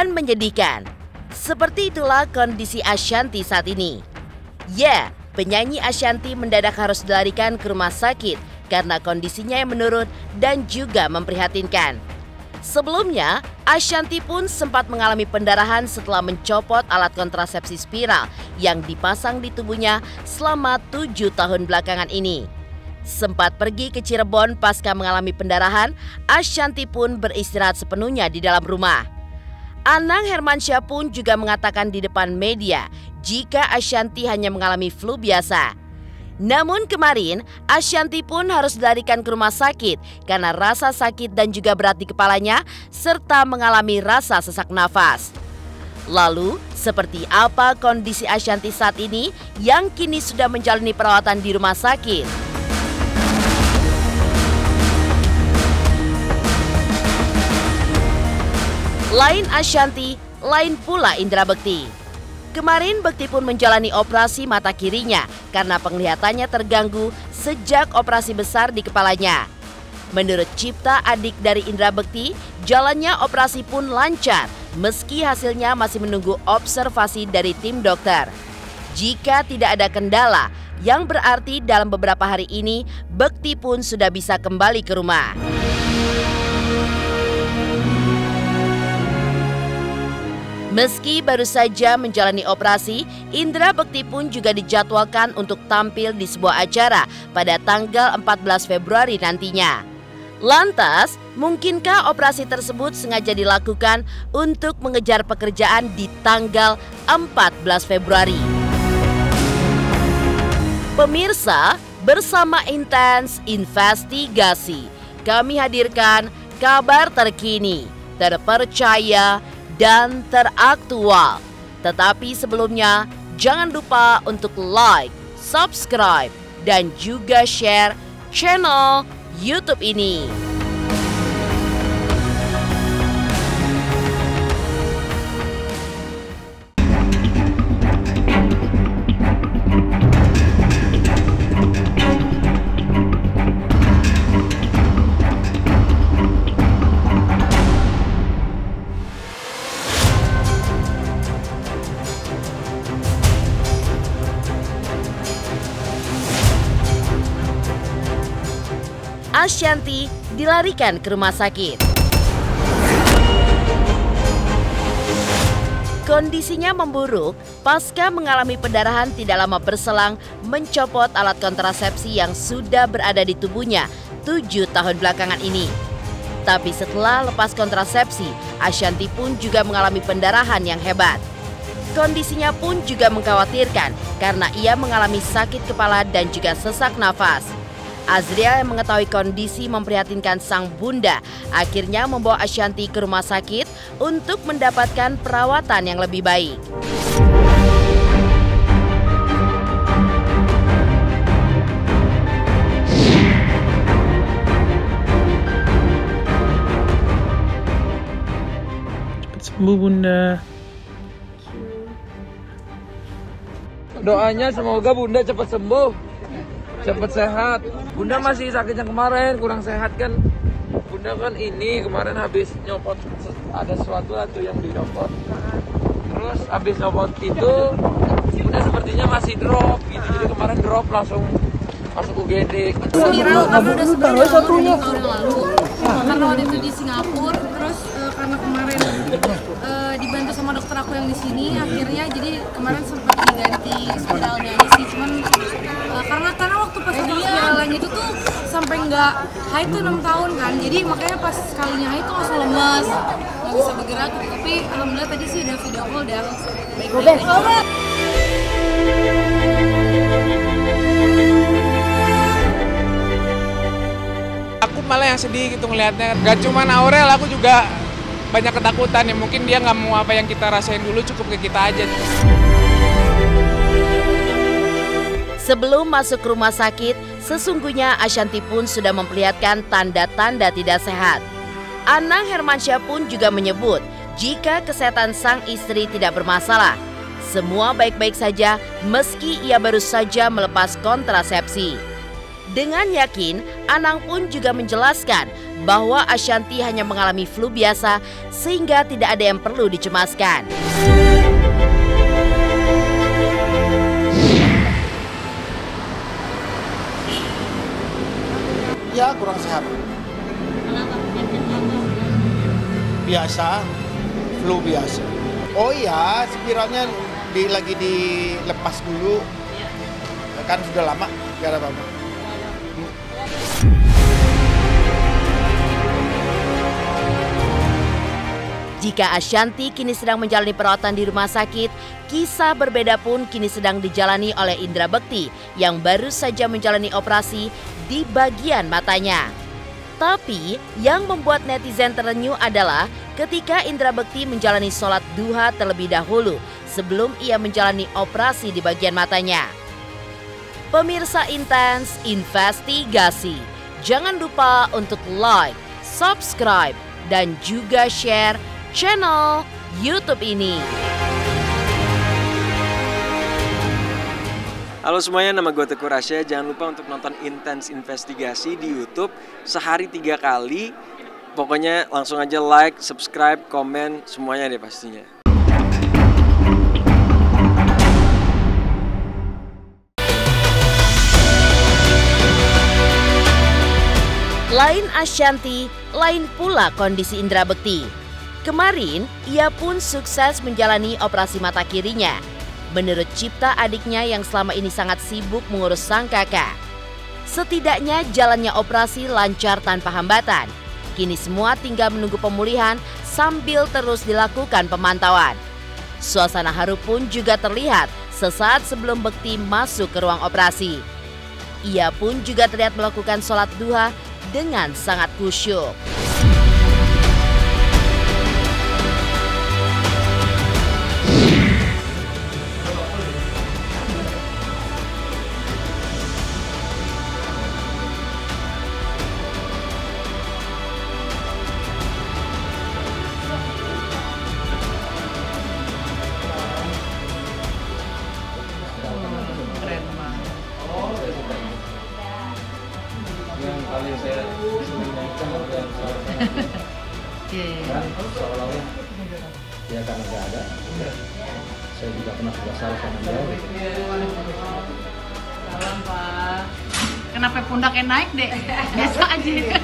dan menyedihkan. Seperti itulah kondisi Ashanty saat ini. Ya, penyanyi Ashanty mendadak harus dilarikan ke rumah sakit karena kondisinya yang menurun dan juga memprihatinkan. Sebelumnya, Ashanty pun sempat mengalami pendarahan setelah mencopot alat kontrasepsi spiral yang dipasang di tubuhnya selama 7 tahun belakangan ini. Sempat pergi ke Cirebon pasca mengalami pendarahan, Ashanty pun beristirahat sepenuhnya di dalam rumah. Anang Hermansyah pun juga mengatakan di depan media jika Ashanty hanya mengalami flu biasa. Namun kemarin, Ashanty pun harus dilarikan ke rumah sakit karena rasa sakit dan juga berat di kepalanya serta mengalami rasa sesak nafas. Lalu, seperti apa kondisi Ashanty saat ini yang kini sudah menjalani perawatan di rumah sakit? Lain Ashanty, lain pula Indra Bekti. Kemarin Bekti pun menjalani operasi mata kirinya karena penglihatannya terganggu sejak operasi besar di kepalanya. Menurut Cipta, adik dari Indra Bekti, jalannya operasi pun lancar meski hasilnya masih menunggu observasi dari tim dokter. Jika tidak ada kendala, yang berarti dalam beberapa hari ini Bekti pun sudah bisa kembali ke rumah. Meski baru saja menjalani operasi, Indra Bekti pun juga dijadwalkan untuk tampil di sebuah acara pada tanggal 14 Februari nantinya. Lantas, mungkinkah operasi tersebut sengaja dilakukan untuk mengejar pekerjaan di tanggal 14 Februari? Pemirsa, bersama Intens Investigasi, kami hadirkan kabar terkini, terpercaya, dan teraktual. Tetapi sebelumnya, jangan lupa untuk like, subscribe, dan juga share channel YouTube ini. Ashanty dilarikan ke rumah sakit. Kondisinya memburuk pasca mengalami pendarahan tidak lama berselang mencopot alat kontrasepsi yang sudah berada di tubuhnya 7 tahun belakangan ini. Tapi setelah lepas kontrasepsi, Ashanty pun juga mengalami pendarahan yang hebat. Kondisinya pun juga mengkhawatirkan karena ia mengalami sakit kepala dan juga sesak nafas. Azriel yang mengetahui kondisi memprihatinkan sang bunda akhirnya membawa Ashanty ke rumah sakit untuk mendapatkan perawatan yang lebih baik. Cepat sembuh bunda. Doanya semoga bunda cepat sembuh, cepat sehat. Bunda masih sakit yang kemarin, kurang sehat kan. Bunda kan ini kemarin habis nyopot, ada sesuatu lah tuh yang dicopot. Terus habis nyopot itu, Bunda sepertinya masih drop gitu. Jadi kemarin drop langsung masuk UGD. Viral karena udah sebenarnya tahun yang lalu. Karena waktu itu di Singapura, terus karena kemarin dibantu sama dokter aku yang di sini, akhirnya jadi kemarin sempat diganti spiralnya aja sih. Cuman karena waktu pas spiralnya itu tuh sampai nggak haid tuh 6 tahun kan, jadi makanya pas kalinya haid tuh langsung lemes, nggak bisa bergerak. Tapi alhamdulillah tadi sih udah video call, udah baik-baik aja. Aku malah yang sedih gitu ngelihatnya. Gak cuma Aurel, aku juga banyak ketakutan ya. Mungkin dia nggak mau apa yang kita rasain dulu, cukup ke kita aja. Sebelum masuk rumah sakit, sesungguhnya Ashanty pun sudah memperlihatkan tanda-tanda tidak sehat. Anang Hermansyah pun juga menyebut jika kesehatan sang istri tidak bermasalah. Semua baik-baik saja meski ia baru saja melepas kontrasepsi. Dengan yakin, Anang pun juga menjelaskan bahwa Ashanti hanya mengalami flu biasa sehingga tidak ada yang perlu dicemaskan. Ya, kurang sehat. Biasa, flu biasa. Oh iya, spiralnya lagi dilepas dulu. Kan sudah lama, gak ada apa-apa. Jika Ashanti kini sedang menjalani perawatan di rumah sakit, kisah berbeda pun kini sedang dijalani oleh Indra Bekti yang baru saja menjalani operasi di bagian matanya. Tapi yang membuat netizen terenyuh adalah ketika Indra Bekti menjalani sholat duha terlebih dahulu sebelum ia menjalani operasi di bagian matanya. Pemirsa Intens Investigasi, jangan lupa untuk like, subscribe, dan juga share channel YouTube ini. Halo semuanya, nama gue Teguh Rasya. Jangan lupa untuk nonton Intens Investigasi di YouTube sehari 3 kali. Pokoknya langsung aja like, subscribe, komen, semuanya deh pastinya. Lain Ashanti, lain pula kondisi Indra Bekti. Kemarin, ia pun sukses menjalani operasi mata kirinya. Menurut Cipta, adiknya yang selama ini sangat sibuk mengurus sang kakak. Setidaknya jalannya operasi lancar tanpa hambatan. Kini semua tinggal menunggu pemulihan sambil terus dilakukan pemantauan. Suasana haru pun juga terlihat sesaat sebelum Bekti masuk ke ruang operasi. Ia pun juga terlihat melakukan sholat duha dengan sangat khusyuk. Yang paling saya mengingatkan adalah seolah-olah ya karena nggak ada. Saya juga pernah salah sama dia. Salam Pak. Kenapa pundaknya naik deh? Biasa aja.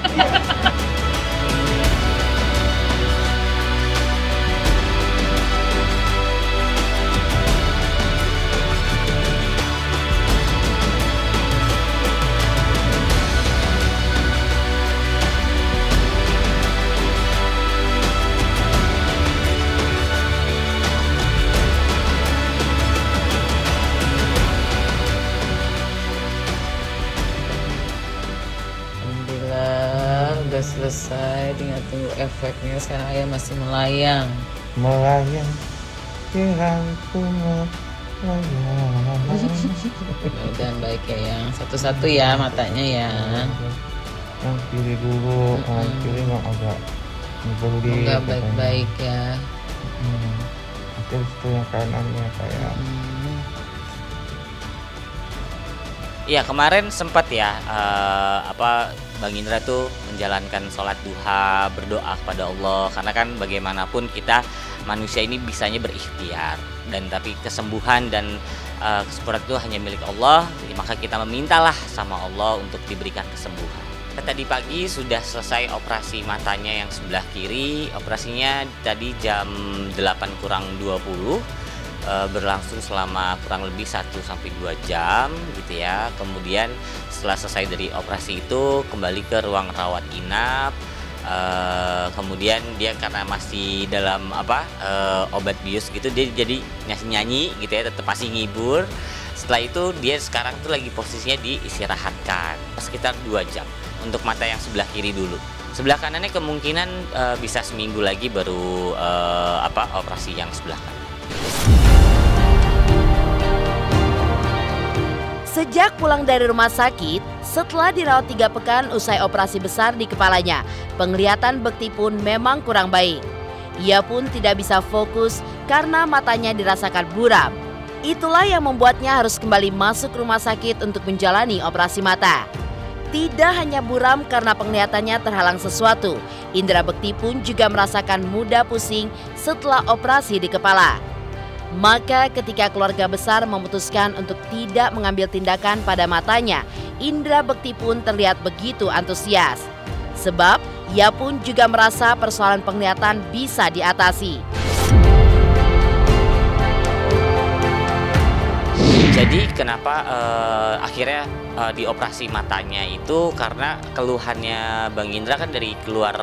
Udah selesai, tinggal tunggu efeknya. Sekarang ayah masih melayang. Melayang, kirangku melayang. Dan baik ya yang satu-satu ya matanya ya. Yang kiri dulu, yang kiri yang agak ngebeli. Semoga baik-baik ya. Terus itu yang kanannya kayak. Iya, kemarin sempat ya Bang Indra tuh menjalankan sholat duha, berdoa kepada Allah, karena kan bagaimanapun kita manusia ini bisanya berikhtiar, dan tapi kesembuhan dan kesempurnaan itu hanya milik Allah, maka kita memintalah sama Allah untuk diberikan kesembuhan. Tadi pagi sudah selesai operasi matanya yang sebelah kiri, operasinya tadi jam 8:20. Berlangsung selama kurang lebih 1-2 jam gitu ya. Kemudian setelah selesai dari operasi itu kembali ke ruang rawat inap. Kemudian dia karena masih dalam obat bius gitu, dia jadi nyanyi gitu ya, tetap masih ngibur. Setelah itu dia sekarang tuh lagi posisinya diistirahatkan sekitar 2 jam untuk mata yang sebelah kiri dulu. Sebelah kanannya kemungkinan bisa seminggu lagi baru operasi yang sebelah kanan. Sejak pulang dari rumah sakit, setelah dirawat 3 pekan usai operasi besar di kepalanya, penglihatan Bekti pun memang kurang baik. Ia pun tidak bisa fokus karena matanya dirasakan buram. Itulah yang membuatnya harus kembali masuk rumah sakit untuk menjalani operasi mata. Tidak hanya buram karena penglihatannya terhalang sesuatu, Indra Bekti pun juga merasakan mudah pusing setelah operasi di kepala. Maka ketika keluarga besar memutuskan untuk tidak mengambil tindakan pada matanya, Indra Bekti pun terlihat begitu antusias. Sebab ia pun juga merasa persoalan penglihatan bisa diatasi. Jadi kenapa akhirnya dioperasi matanya itu karena keluhannya Bang Indra kan dari keluar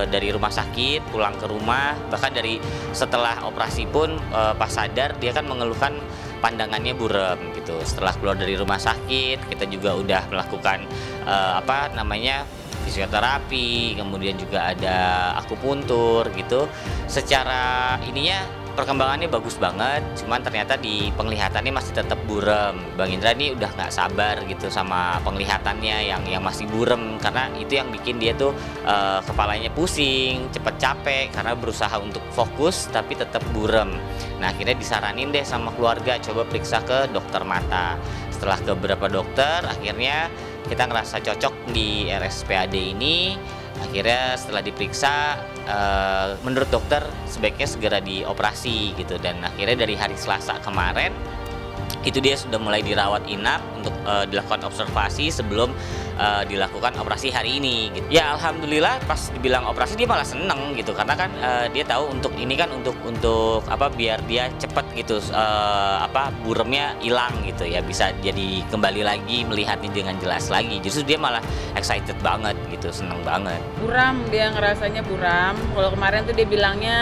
dari rumah sakit, pulang ke rumah, bahkan dari setelah operasi pun pas sadar dia kan mengeluhkan pandangannya buram gitu. Setelah keluar dari rumah sakit, kita juga udah melakukan fisioterapi, kemudian juga ada akupuntur gitu. Secara ininya perkembangannya bagus banget, cuman ternyata di penglihatannya masih tetap buram. Bang Indra ini udah nggak sabar gitu sama penglihatannya yang masih buram, karena itu yang bikin dia tuh kepalanya pusing, cepet capek karena berusaha untuk fokus tapi tetap buram. Nah akhirnya disaranin deh sama keluarga coba periksa ke dokter mata. Setelah ke beberapa dokter, akhirnya kita ngerasa cocok di RSPAD ini. Akhirnya setelah diperiksa, menurut dokter sebaiknya segera dioperasi gitu. Dan akhirnya dari hari Selasa kemarin itu dia sudah mulai dirawat inap untuk dilakukan observasi sebelum dilakukan operasi hari ini gitu. Ya alhamdulillah pas dibilang operasi dia malah seneng gitu, karena kan dia tahu untuk ini kan untuk biar dia cepet gitu buremnya hilang gitu ya, bisa jadi kembali lagi melihatnya dengan jelas lagi. Justru dia malah excited banget gitu, seneng banget. Buram, dia ngerasanya buram. Kalau kemarin tuh dia bilangnya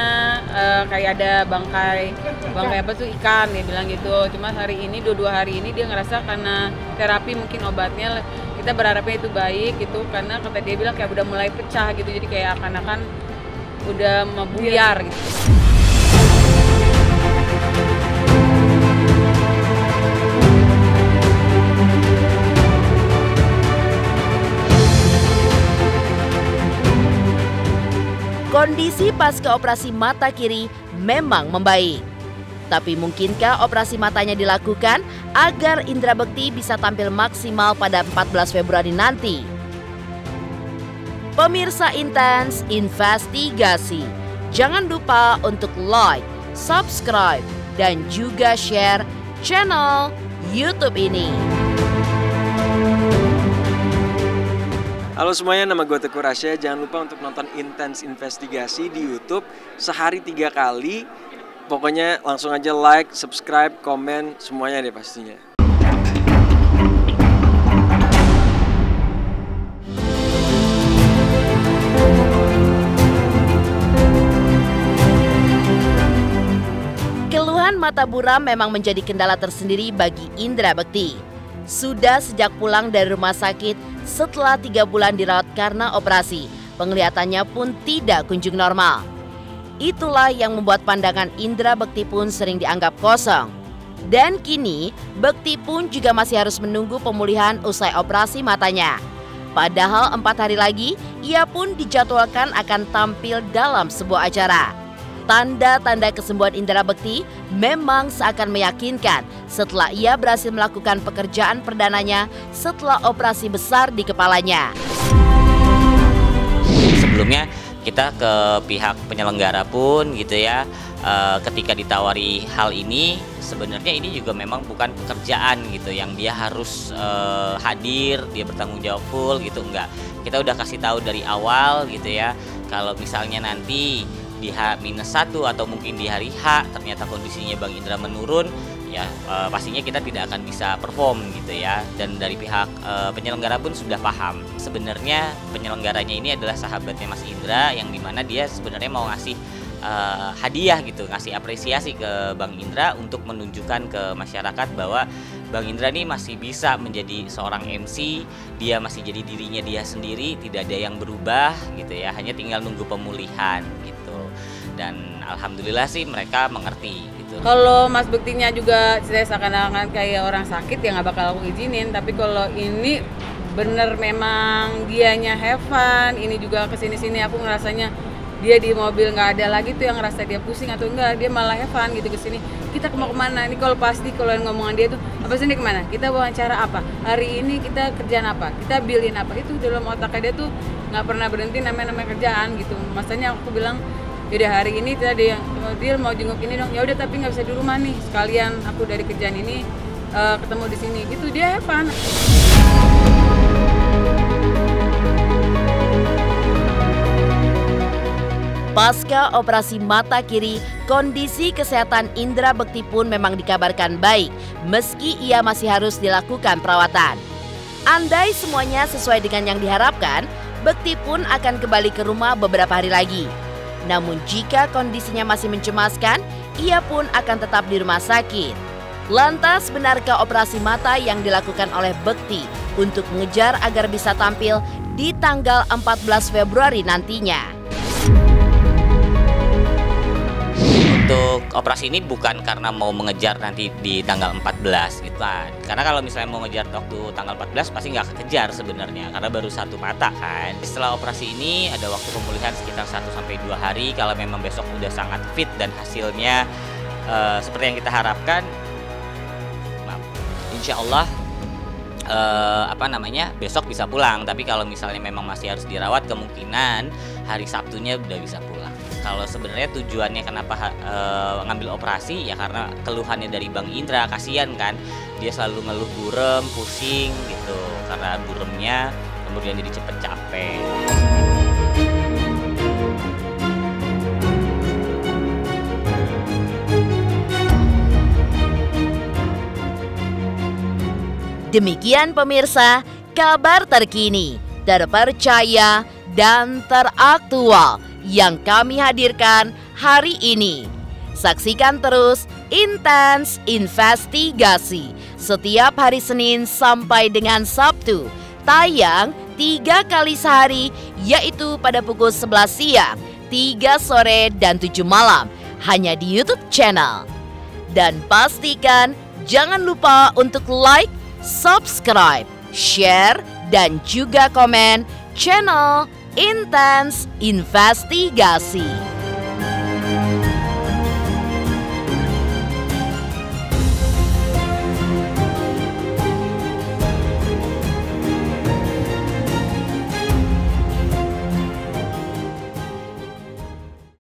kayak ada bangkai apa tuh ikan, dia bilang gitu. Cuma hari ini dua hari ini dia ngerasa karena terapi mungkin obatnya kita berharapnya itu baik gitu, karena kata dia bilang kayak udah mulai pecah gitu, jadi kayak akan-akan udah membuyar gitu. Kondisi pasca operasi mata kiri memang membaik. Tapi mungkinkah operasi matanya dilakukan agar Indra Bekti bisa tampil maksimal pada 14 Februari nanti? Pemirsa Intens Investigasi, jangan lupa untuk like, subscribe, dan juga share channel YouTube ini. Halo semuanya, nama gue Teguh Rasya. Jangan lupa untuk nonton Intens Investigasi di YouTube sehari 3 kali. Pokoknya langsung aja like, subscribe, komen, semuanya deh pastinya. Keluhan mata buram memang menjadi kendala tersendiri bagi Indra Bekti. Sudah sejak pulang dari rumah sakit setelah 3 bulan dirawat karena operasi, penglihatannya pun tidak kunjung normal. Itulah yang membuat pandangan Indra Bekti pun sering dianggap kosong. Dan kini, Bekti pun juga masih harus menunggu pemulihan usai operasi matanya. Padahal 4 hari lagi, ia pun dijadwalkan akan tampil dalam sebuah acara. Tanda-tanda kesembuhan Indra Bekti memang seakan meyakinkan setelah ia berhasil melakukan pekerjaan perdananya setelah operasi besar di kepalanya. Sebelumnya kita ke pihak penyelenggara pun gitu ya, ketika ditawari hal ini, sebenarnya ini juga memang bukan pekerjaan gitu yang dia harus hadir, dia bertanggung jawab full gitu, enggak. Kita udah kasih tahu dari awal gitu ya, kalau misalnya nanti di H-1 atau mungkin di hari H ternyata kondisinya Bang Indra menurun, ya pastinya kita tidak akan bisa perform gitu ya. Dan dari pihak penyelenggara pun sudah paham. Sebenarnya penyelenggaranya ini adalah sahabatnya Mas Indra, yang dimana dia sebenarnya mau ngasih hadiah gitu, ngasih apresiasi ke Bang Indra untuk menunjukkan ke masyarakat bahwa Bang Indra ini masih bisa menjadi seorang MC, dia masih jadi dirinya dia sendiri, tidak ada yang berubah gitu ya, hanya tinggal nunggu pemulihan gitu. Dan alhamdulillah sih mereka mengerti gitu. Kalau Mas Bektinya juga saya seakan-akan kayak orang sakit ya nggak bakal aku izinin, tapi kalau ini bener memang dianya have fun, ini juga kesini-sini aku ngerasanya dia di mobil nggak ada lagi tuh yang ngerasa dia pusing atau enggak, dia malah have fun gitu kesini. Kita mau kemana? Ini kalau pasti kalau ngomongan dia tuh apa sih, ini kemana? Kita wawancara apa? Hari ini kita kerjaan apa? Kita billin apa? Itu dalam otaknya dia tuh nggak pernah berhenti namanya kerjaan gitu. Masanya aku bilang, yaudah hari ini tadi yang dia mau jenguk ini dong. Ya udah tapi nggak bisa di rumah nih. Sekalian aku dari kerjaan ini ketemu di sini gitu, dia have fun. Pasca operasi mata kiri, kondisi kesehatan Indra Bekti pun memang dikabarkan baik, meski ia masih harus dilakukan perawatan. Andai semuanya sesuai dengan yang diharapkan, Bekti pun akan kembali ke rumah beberapa hari lagi. Namun jika kondisinya masih mencemaskan, ia pun akan tetap di rumah sakit. Lantas benarkah operasi mata yang dilakukan oleh Bekti untuk mengejar agar bisa tampil di tanggal 14 Februari nantinya? Untuk operasi ini bukan karena mau mengejar nanti di tanggal 14 gitu kan. Karena kalau misalnya mau ngejar waktu tanggal 14 pasti nggak kekejar sebenarnya, karena baru satu mata kan. Setelah operasi ini ada waktu pemulihan sekitar 1-2 hari. Kalau memang besok udah sangat fit dan hasilnya seperti yang kita harapkan, insya Allah besok bisa pulang. Tapi kalau misalnya memang masih harus dirawat, kemungkinan hari Sabtunya udah bisa pulang. Kalau sebenarnya tujuannya kenapa ngambil operasi ya karena keluhannya dari Bang Indra, kasihan kan, dia selalu ngeluh burem, pusing gitu, karena buremnya kemudian jadi cepet capek. Demikian pemirsa, kabar terkini, terpercaya, dan teraktual yang kami hadirkan hari ini. Saksikan terus Intens Investigasi setiap hari Senin sampai dengan Sabtu, tayang 3 kali sehari, yaitu pada pukul 11 siang, 3 sore, dan 7 malam, hanya di YouTube channel. Dan pastikan jangan lupa untuk like, subscribe, share, dan juga komen channel Intens Investigasi.